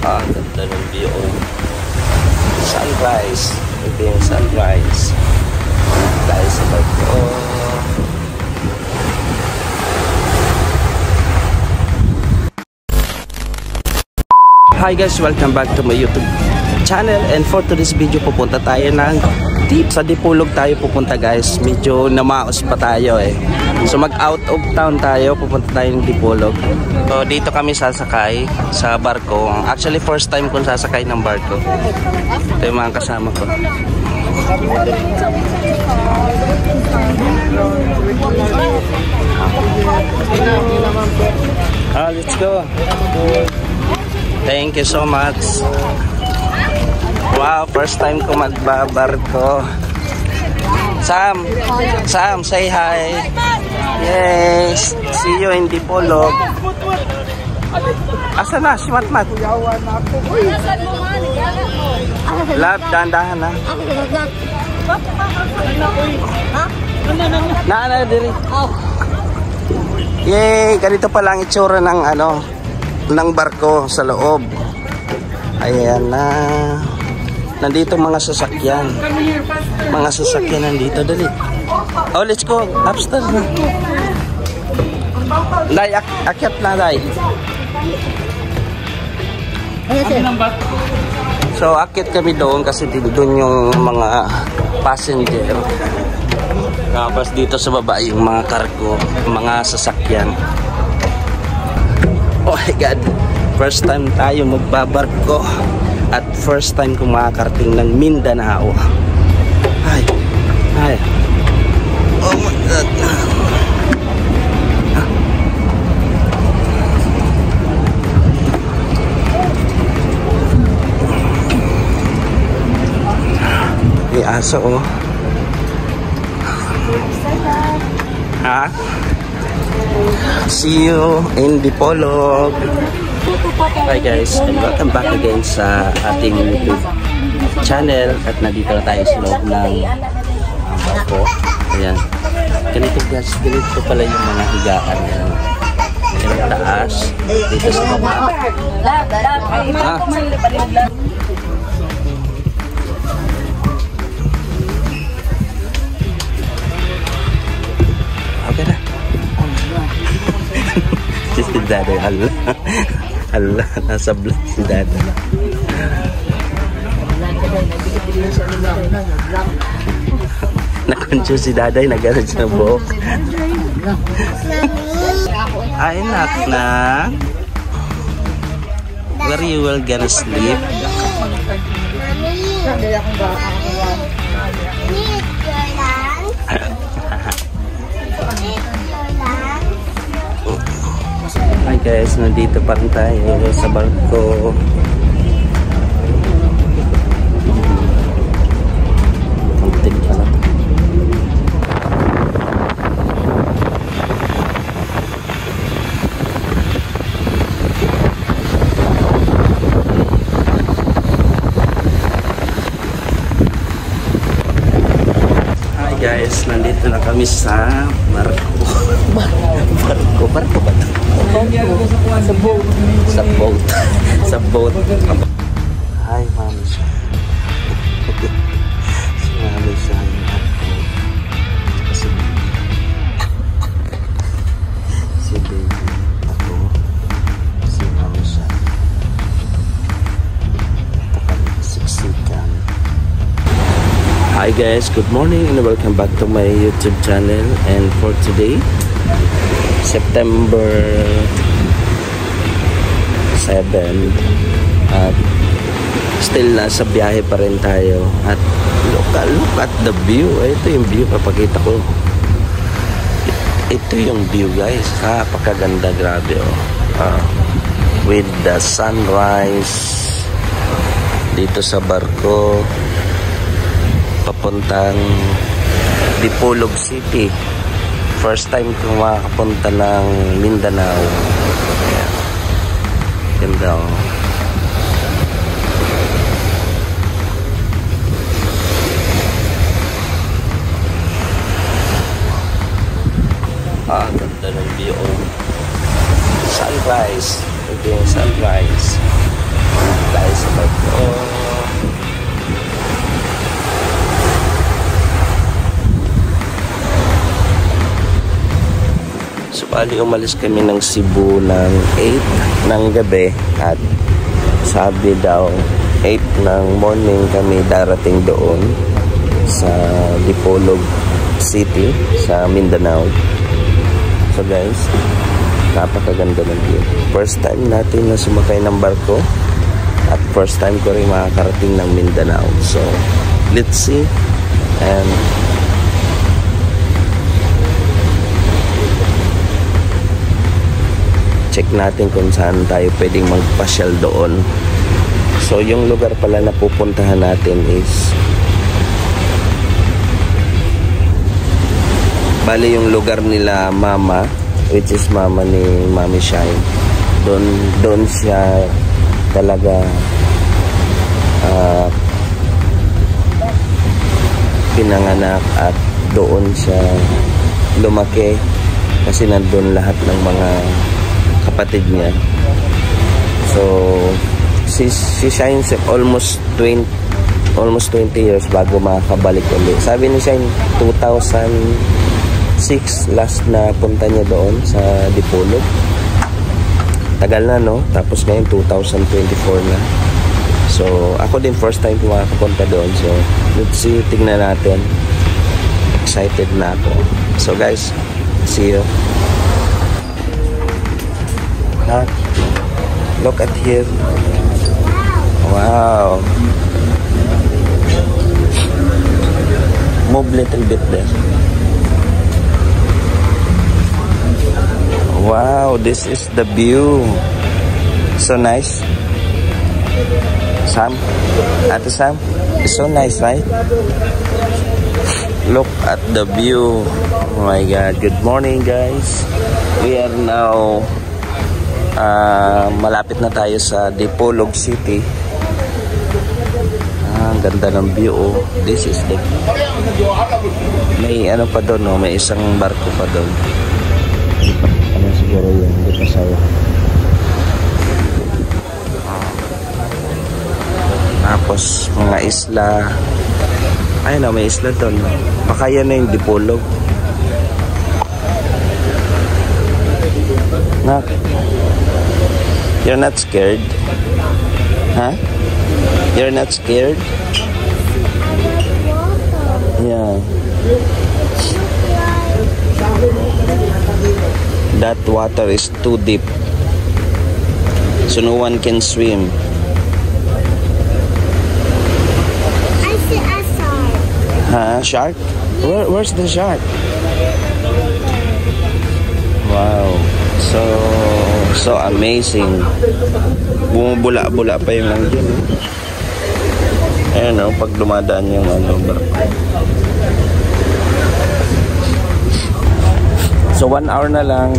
Ganda ng view. Sunrise. Ito yung sunrise. Dahil sa barko. Hi guys, welcome back to my YouTube channel. And for today's video, pupunta tayo ng sa Dipolog tayo pupunta guys. Medyo namaos pa tayo eh. So mag out of town tayo, pupunta tayo ng Dipolog. So dito kami sasakay sa barko. Actually first time kong sasakay ng barko. Ito yung mga kasama ko. Let's go. Thank you so much. Wow, first time ko magbabarko. Sam, say hi. Yes, see you in Dipolog. Asa na si Matmat? Love, dahan-dahan na. Na diri. Yay, ganito pala ang itsura ng ng barko sa loob. Ayan na. Nandito mga sasakyan. Mga sasakyan nandito. Dali. Oh, let's go. Upstairs na. Day, akyat na, Day. So, akyat kami doon kasi doon yung mga passenger. Tapos dito sa baba yung mga cargo, mga sasakyan. Oh my God. First time tayo magbabarko. At first time kong makakarating ng Mindanao. Ay. Oh my God. May aso oh. Ha? See you in Dipolog. Hi guys, and welcome back again sa ating YouTube channel. At nandito na tayo sa loob ng barko. Ayan. Ganito guys, ganito pala yung mga higaan. Ayan. Ayan, taas. Dito sa baba. Okay na. Si Daday, Allah, nasa vlog si Daday. Nakonsyos si Daday, nag-aral sa buhok. Ay, nak. Where you will gonna sleep? Hi guys, nandito pa rin tayo sa barko. Konting pa lang. Hi guys, nandito na kami sa barko. Barko ba ito? Sa boat. Hi, Mami siya. Si Mami siya. Si baby. Ako. Si Mami siya. Ito kami. Siksikan. Hi guys, good morning and welcome back to my YouTube channel. And for today, September 7 at still nasa biyahe pa rin tayo at look at the view. Ito yung view, papakita ko. Ito yung view guys, napakaganda, grabe oh. With the sunrise dito sa barko papuntang Dipolog City. First time kong makapunta ng Mindanao. Ayan. Ganda oh. Ganda ng view. Sunrise. Ito yung sunrise. Bali, umalis kami ng Cebu ng 8 ng gabi at sabi daw 8 ng morning kami darating doon sa Dipolog City sa Mindanao. So guys, napakaganda ng view. First time natin na sumakay ng barko at first time ko rin makakarating ng Mindanao. So let's see and check natin kung saan tayo pwedeng magpasyal doon. So yung lugar pala na pupuntahan natin is bali yung lugar nila mama, which is mama ni Mami Shine. Doon siya talaga pinanganak at doon siya lumaki kasi nandun lahat ng mga kapatid niya. So she shines almost 20 years bago makakabalik ulit. Sabi ni Shine 2006 last na punta niya doon sa Dipolog. Tagal na, no? Tapos ngayon 2024 na. So ako din first time makakapunta doon. So let's see, tingnan natin. Excited na ako. So guys, see you. Look at here. Wow. Move little bit there. Wow, this is the view. So nice. Sam, Ate Sam, it's so nice, right? Look at the view. Oh my God. Good morning, guys. We are now malapit na tayo sa Dipolog City. Ang ganda ng view, oh. This is the may ano pa doon, oh. May isang barko pa doon. Ano siguro yun, hindi pa sayo. Tapos mga isla. Ayun na, may isla doon. Baka yan na yung Dipolog. Nak, you're not scared? Huh? You're not scared? Yeah. That water is too deep. So no one can swim. I see a shark. Huh? Shark? Where's the shark? Wow. So amazing. Bumubula-bula pa yung langit. Ayan, oh, pag dumadaan yung barko. So 1 hour na lang,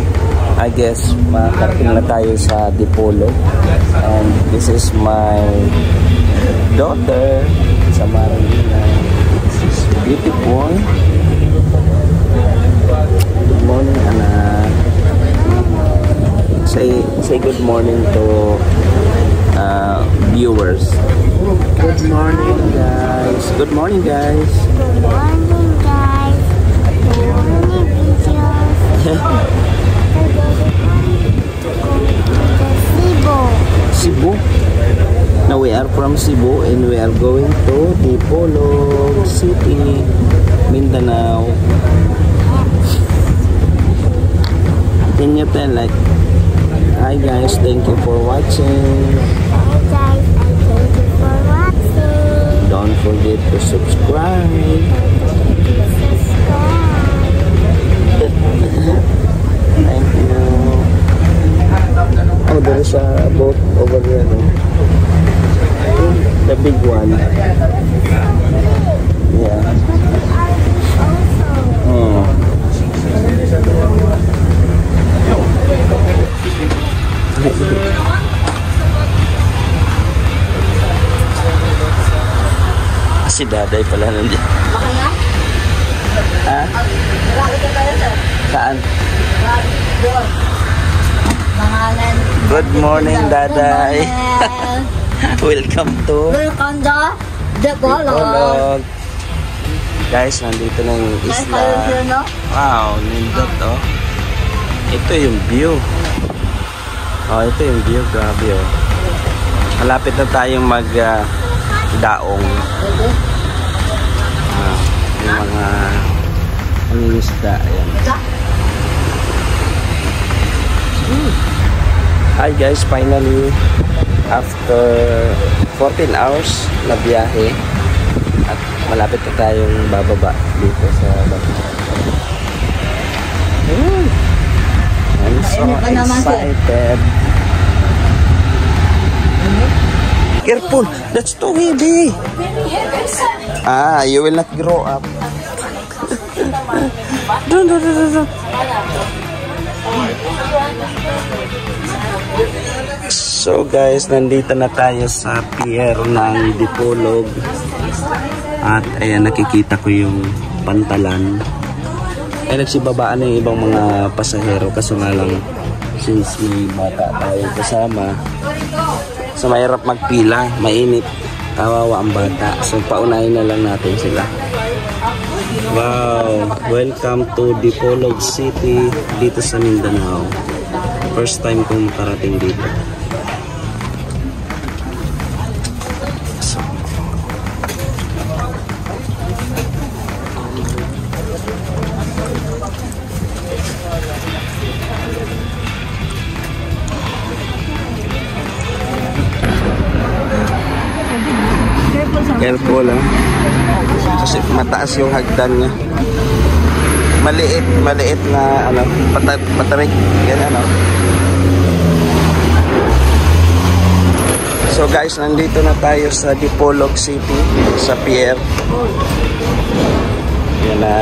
I guess makakarating na tayo sa Dipolog. And this is my daughter, sa Marina. This is beautiful. Good morning, anak. Say good morning to viewers. Good morning, guys. Good morning, guys. Good morning, guys. Good morning, videos. Cebu. Now we are from Cebu and we are going to Dipolog City, Mindanao. Can you tell like, hi guys, thank you for watching. Hi guys, and thank you for watching. Don't forget to subscribe. Thank you. Oh, there is a boat over there. No? The big one. Yeah. Oh. Si Daday pala nandiyan. Ha? Saan? Good morning, Daday. Welcome to Dipolog. Guys, nandito na yung isla. Wow, nindot, oh. Ito yung view. Oh, ito yung view. Grabe oh. Malapit na tayong mag daong. Yung mga pangingisda. Ayan. Hi guys, finally after 14 hours na biyahe at malapit na tayong bababa dito sa baba. I'm so excited. Careful, that's too heavy. You will not grow up. Don't. So guys, nandito na tayo sa pier ng Dipolog. At ayan, nakikita ko yung pantalan. Ay nagsibabaan na yung ibang mga pasahero kasi nga lang since may bata tayo kasama. So mahirap magpila, mainit, kawawa ang bata. So paunahin na lang natin sila. Wow, welcome to Dipolog City dito sa Mindanao. First time kong makarating dito. Careful kasi mataas yung hagdan niya. Maliit na ano, patarik ganyan ano. So guys, nandito na tayo sa Dipolog City sa pier. Yan na.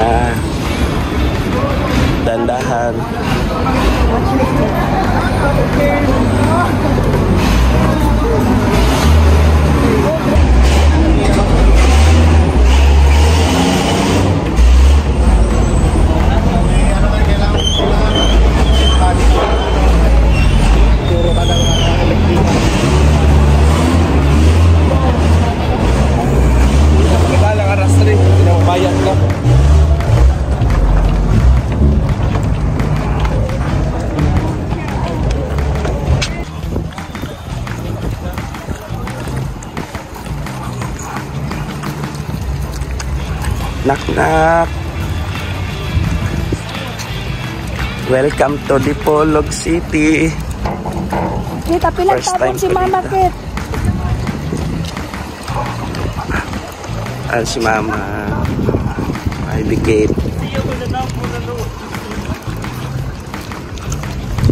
Dandahan. Knock. Welcome to Dipolog City. Kita pilang tapon si Mama Kit. Si Mama. Ay, Kit.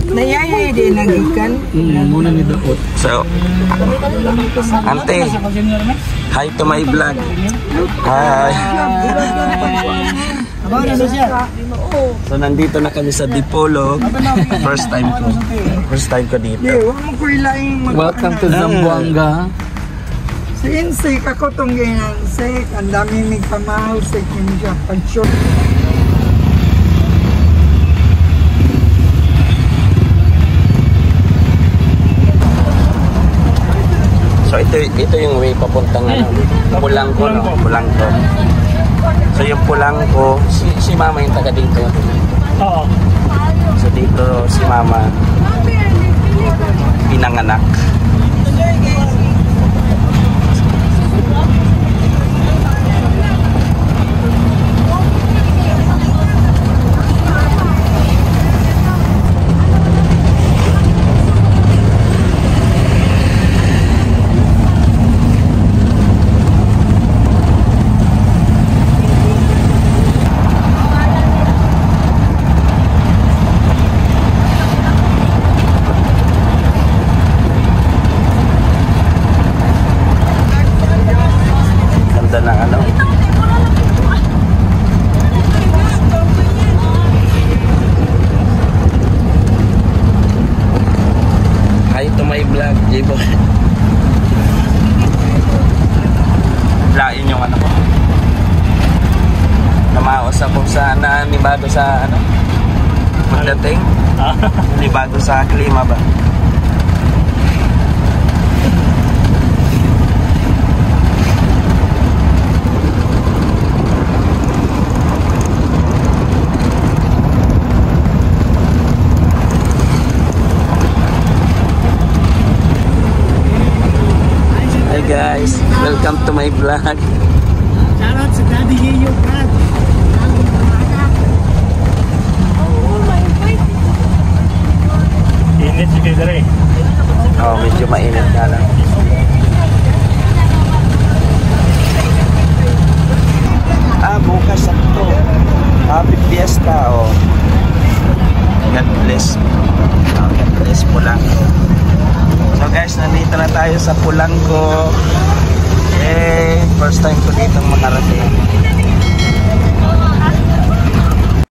Nayayay din ang ikan. Muna ni Dakot. So, Ante, hi to my vlog. Hi. So, nandito na kami sa Dipolog. First time ko dito. Welcome to Zamboanga. Si Insik, ako itong ginansik. Ang dami may kamahal sa Kinja. Pansyon. So ito yung way papuntang Pulangco, no? Pulangco. So yung Pulangco, si Mama yung taga dito. Oo. So dito si Mama pinanganak. Lain yung ano ko. Namaos ako sa nanibado sa ano? Magdating. Nanibado sa klima ba? Welcome to my vlog. Shoutout sa Daddy Yayo Brad. Init si Kidre. Oh, medyo mainit na lang. Bukas sakto. Happy Fiesta, oh. God bless. Oh, God bless Polanco. So guys, nandito na tayo sa Polanco. First time ko dito makarating.